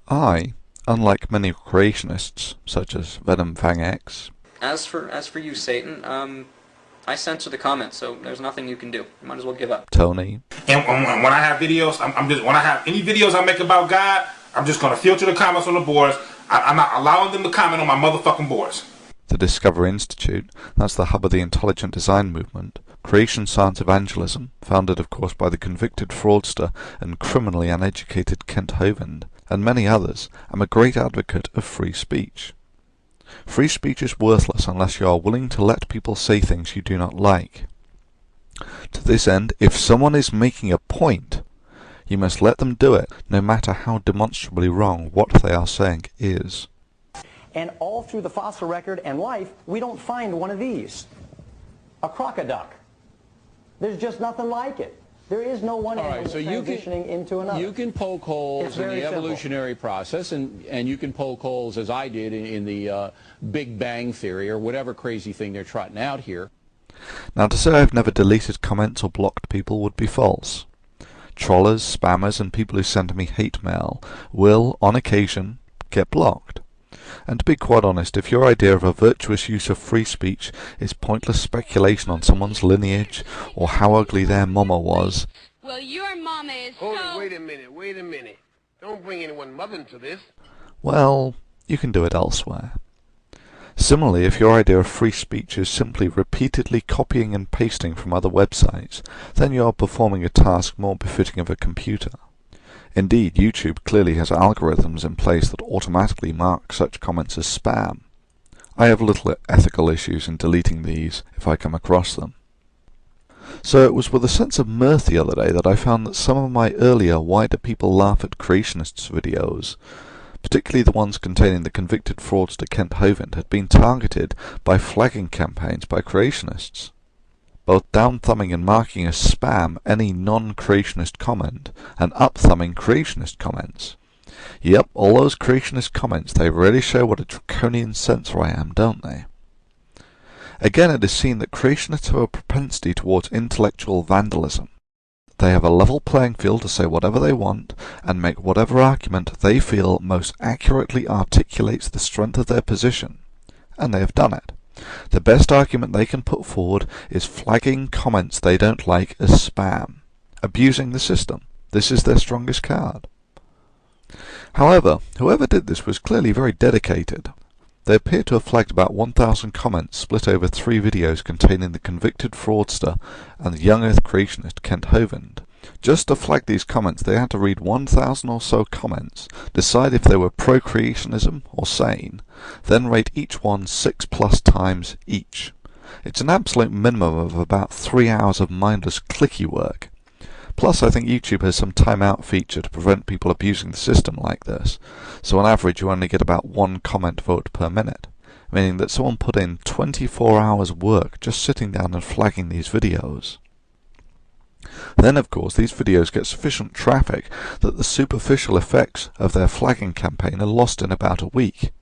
I, unlike many creationists, such as Venom Fang X, As for you, Satan, I censor the comments, so there's nothing you can do. You might as well give up. Tony, And when I have videos, I'm just when I have any videos I make about God, I'm just gonna filter the comments on the boards. I'm not allowing them to comment on my motherfucking boards. the Discover Institute, that's the hub of the intelligent design movement, creation science evangelism, founded of course by the convicted fraudster and criminally uneducated Kent Hovind, and many others, am a great advocate of free speech. Free speech is worthless unless you are willing to let people say things you do not like. To this end, if someone is making a point, you must let them do it, no matter how demonstrably wrong what they are saying is. And all through the fossil record and life, we don't find one of these. A crocoduck. There's just nothing like it. There is no one animal transitioning into another. You can poke holes in the evolutionary process, and you can poke holes, as I did, in the Big Bang Theory, or whatever crazy thing they're trotting out here. Now, to say I've never deleted comments or blocked people would be false. Trollers, spammers, and people who send me hate mail will, on occasion, get blocked. And to be quite honest, if your idea of a virtuous use of free speech is pointless speculation on someone's lineage or how ugly their mama was... Well, your mama is Hold it, wait a minute. Don't bring anyone mother into this. well, you can do it elsewhere. Similarly, if your idea of free speech is simply repeatedly copying and pasting from other websites, then you are performing a task more befitting of a computer. Indeed, YouTube clearly has algorithms in place that automatically mark such comments as spam. I have little ethical issues in deleting these if I come across them. So it was with a sense of mirth the other day that I found that some of my earlier Why Do People Laugh at Creationists videos, particularly the ones containing the convicted fraudster Kent Hovind, had been targeted by flagging campaigns by creationists, both down-thumbing and marking as spam any non-creationist comment, and up-thumbing creationist comments. Yep, all those creationist comments, they really show what a draconian censor I am, don't they? Again, it is seen that creationists have a propensity towards intellectual vandalism. They have a level playing field to say whatever they want, and make whatever argument they feel most accurately articulates the strength of their position. And they have done it. The best argument they can put forward is flagging comments they don't like as spam, abusing the system. This is their strongest card. However, whoever did this was clearly very dedicated. They appear to have flagged about 1,000 comments split over 3 videos containing the convicted fraudster and the young earth creationist Kent Hovind. Just to flag these comments, they had to read 1,000 or so comments, decide if they were pro-creationism or sane, then rate each one 6+ times each. It's an absolute minimum of about 3 hours of mindless clicky work. Plus, I think YouTube has some timeout feature to prevent people abusing the system like this, so on average you only get about 1 comment vote per minute, meaning that someone put in 24 hours work just sitting down and flagging these videos. Then, of course, these videos get sufficient traffic that the superficial effects of their flagging campaign are lost in about a week.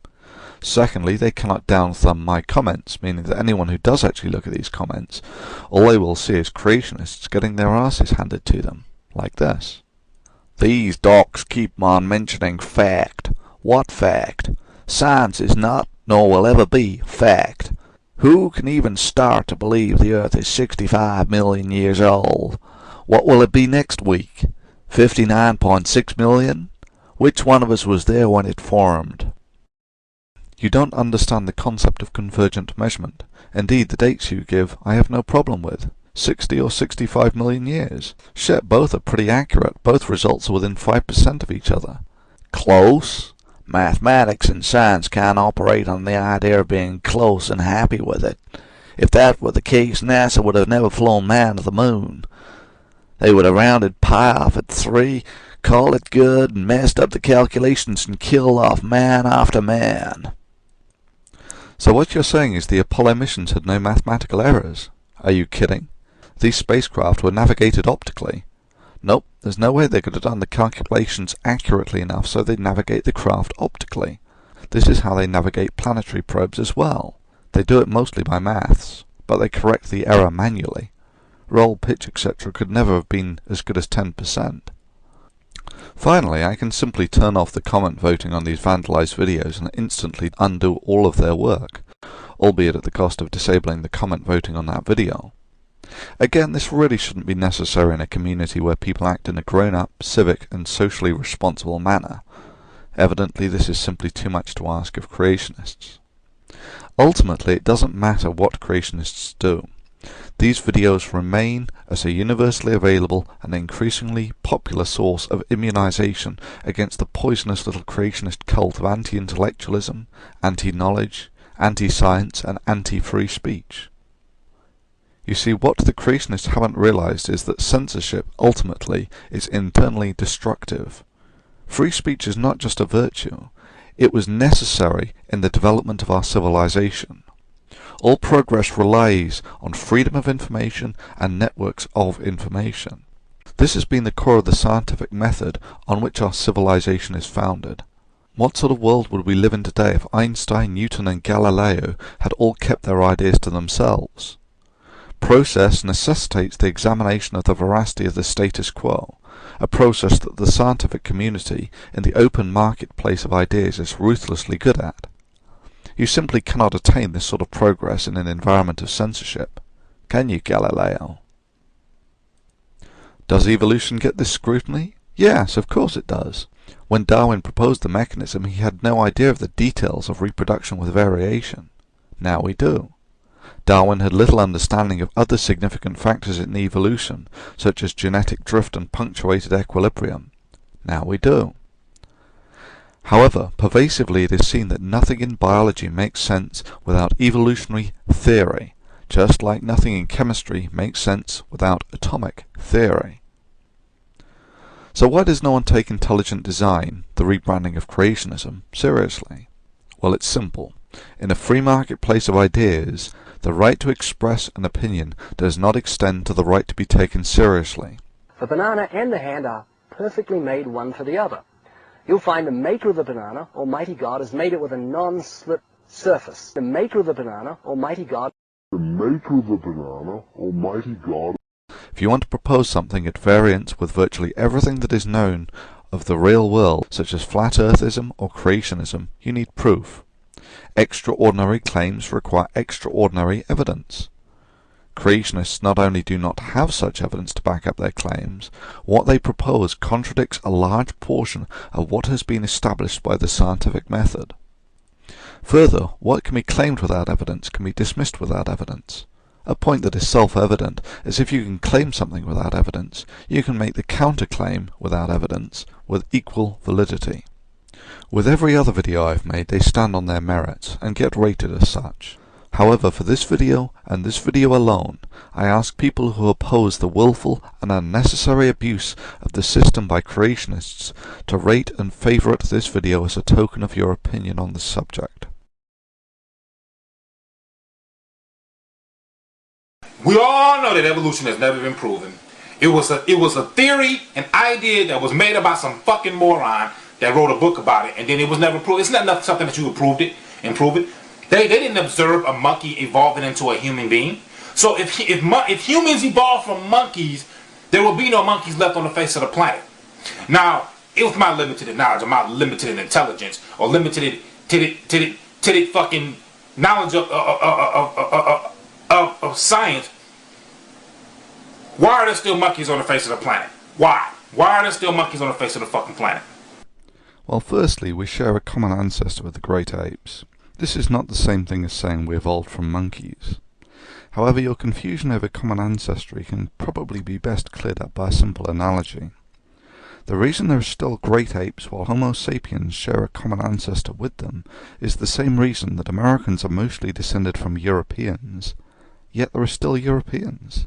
Secondly, they cannot down-thumb my comments, meaning that anyone who does actually look at these comments, all they will see is creationists getting their asses handed to them, like this. These docs keep on mentioning fact. What fact? Science is not, nor will ever be, fact. Who can even start to believe the Earth is 65 million years old? What will it be next week? 59.6 million? Which one of us was there when it formed? You don't understand the concept of convergent measurement. Indeed, the dates you give I have no problem with. 60 or 65 million years. Shit, both are pretty accurate. Both results are within 5% of each other. Close? Mathematics and science can't operate on the idea of being close and happy with it. If that were the case, NASA would have never flown man to the moon. They would have rounded pi off at 3, called it good, and messed up the calculations and killed off man after man. So what you're saying is the Apollo missions had no mathematical errors? Are you kidding? These spacecraft were navigated optically. Nope, there's no way they could have done the calculations accurately enough so they'd navigate the craft optically. This is how they navigate planetary probes as well. They do it mostly by maths, but they correct the error manually. Roll, pitch, etc. could never have been as good as 10%. Finally, I can simply turn off the comment voting on these vandalized videos and instantly undo all of their work, albeit at the cost of disabling the comment voting on that video. Again, this really shouldn't be necessary in a community where people act in a grown-up, civic and socially responsible manner. Evidently, this is simply too much to ask of creationists. Ultimately, it doesn't matter what creationists do. These videos remain as a universally available and increasingly popular source of immunization against the poisonous little creationist cult of anti-intellectualism, anti-knowledge, anti-science and anti-free speech. You see, what the creationists haven't realized is that censorship, ultimately, is internally destructive. Free speech is not just a virtue, it was necessary in the development of our civilization. All progress relies on freedom of information and networks of information. This has been the core of the scientific method on which our civilization is founded. What sort of world would we live in today if Einstein, Newton and Galileo had all kept their ideas to themselves? Process necessitates the examination of the veracity of the status quo, a process that the scientific community in the open marketplace of ideas is ruthlessly good at. You simply cannot attain this sort of progress in an environment of censorship. Can you, Galileo? Does evolution get this scrutiny? Yes, of course it does. When Darwin proposed the mechanism, he had no idea of the details of reproduction with variation. Now we do. Darwin had little understanding of other significant factors in evolution, such as genetic drift and punctuated equilibrium. Now we do. However, pervasively it is seen that nothing in biology makes sense without evolutionary theory, just like nothing in chemistry makes sense without atomic theory. So why does no one take intelligent design, the rebranding of creationism, seriously? Well, it's simple. In a free marketplace of ideas, the right to express an opinion does not extend to the right to be taken seriously. The banana and the hand are perfectly made one for the other. You'll find the maker of the banana, Almighty God, has made it with a non-slip surface. The maker of the banana, Almighty God. The maker of the banana, Almighty God. If you want to propose something at variance with virtually everything that is known of the real world, such as flat earthism or creationism, you need proof. Extraordinary claims require extraordinary evidence. Creationists not only do not have such evidence to back up their claims, what they propose contradicts a large portion of what has been established by the scientific method. Further, what can be claimed without evidence can be dismissed without evidence. A point that is self-evident is if you can claim something without evidence, you can make the counterclaim without evidence with equal validity. With every other video I've made, they stand on their merits and get rated as such. However, for this video, and this video alone, I ask people who oppose the willful and unnecessary abuse of the system by creationists to rate and favourite this video as a token of your opinion on the subject. We all know that evolution has never been proven. It was a theory, an idea that was made about some fucking moron that wrote a book about it, and then it was never proved. It's not something that you prove it. They didn't observe a monkey evolving into a human being. So if humans evolved from monkeys, there will be no monkeys left on the face of the planet. Now, it was my limited knowledge, or my limited intelligence, or limited fucking knowledge of science. Why are there still monkeys on the face of the planet? Why? Why are there still monkeys on the face of the fucking planet? Well, firstly, we share a common ancestor with the great apes. This is not the same thing as saying we evolved from monkeys. However, your confusion over common ancestry can probably be best cleared up by a simple analogy. The reason there are still great apes while Homo sapiens share a common ancestor with them is the same reason that Americans are mostly descended from Europeans, yet there are still Europeans.